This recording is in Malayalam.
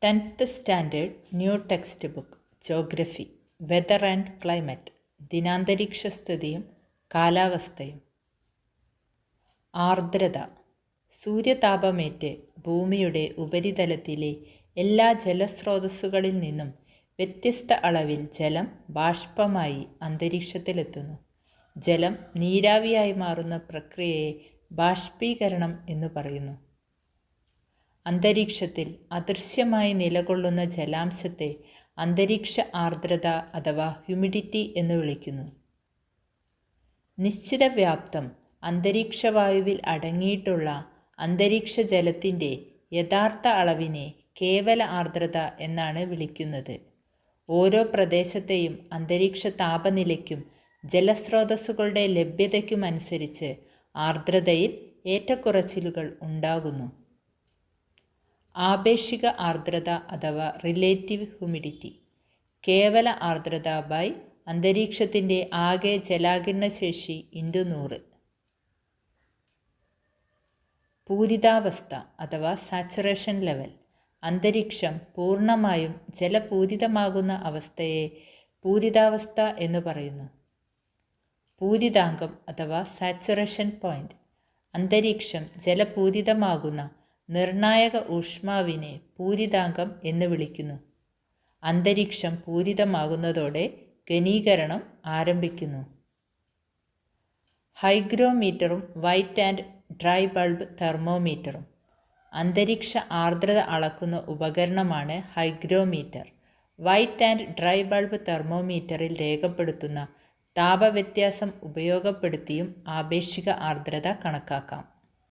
10th standard new text book geography weather and climate ദിനാന്തരീക്ഷസ്ഥിതിയും കാലാവസ്ഥയും. ആർദ്രത സൂര്യതാപമേറ്റ് ഭൂമിയുടെ ഉപരിതലത്തിലെ എല്ലാ ജലസ്രോതസ്സുകളിൽ നിന്നും വ്യത്യസ്ത അളവിൽ ജലം ബാഷ്പമായി അന്തരീക്ഷത്തിലെത്തുന്നു. ജലം നീരാവിയായി മാറുന്ന പ്രക്രിയയെ ബാഷ്പീകരണം എന്നു പറയുന്നു. അന്തരീക്ഷത്തിൽ അദൃശ്യമായി നിലകൊള്ളുന്ന ജലാംശത്തെ അന്തരീക്ഷ ആർദ്രത അഥവാ ഹ്യൂമിഡിറ്റി എന്ന് വിളിക്കുന്നു. നിശ്ചിത വ്യാപ്തം അന്തരീക്ഷവായുവിൽ അടങ്ങിയിട്ടുള്ള അന്തരീക്ഷ ജലത്തിൻ്റെ യഥാർത്ഥ അളവിനെ കേവല ആർദ്രത എന്നാണ് വിളിക്കുന്നത്. ഓരോ പ്രദേശത്തെയും അന്തരീക്ഷ താപനിലയ്ക്കും ജലസ്രോതസ്സുകളുടെ ലഭ്യതയ്ക്കുമനുസരിച്ച് ആർദ്രതയിൽ ഏറ്റക്കുറച്ചിലുകൾ ഉണ്ടാകുന്നു. ആപേക്ഷിക ആർദ്രത അഥവാ റിലേറ്റീവ് ഹ്യൂമിഡിറ്റി കേവല ആർദ്രത ബൈ അന്തരീക്ഷത്തിൻ്റെ ആകെ ജലാകിരണശേഷി × 100. പൂരിതാവസ്ഥ അഥവാ സാച്ചുറേഷൻ ലെവൽ അന്തരീക്ഷം പൂർണ്ണമായും ജലപൂരിതമാകുന്ന അവസ്ഥയെ പൂരിതാവസ്ഥ എന്ന് പറയുന്നു. പൂരിതാങ്കം അഥവാ സാച്ചുറേഷൻ പോയിന്റ് അന്തരീക്ഷം ജലപൂരിതമാകുന്ന നിർണായക ഊഷ്മാവിനെ പൂരിതാങ്കം എന്ന് വിളിക്കുന്നു. അന്തരീക്ഷം പൂരിതമാകുന്നതോടെ ഘനീകരണം ആരംഭിക്കുന്നു. ഹൈഗ്രോമീറ്ററും വൈറ്റ് ആൻഡ് ഡ്രൈ ബൾബ് തെർമോമീറ്ററും അന്തരീക്ഷ ആർദ്രത അളക്കുന്ന ഉപകരണമാണ് hygrometer. Wet and dry bulb തെർമോമീറ്ററിൽ രേഖപ്പെടുത്തുന്ന താപവ്യത്യാസം ഉപയോഗപ്പെടുത്തിയും ആപേക്ഷിക ആർദ്രത കണക്കാക്കാം.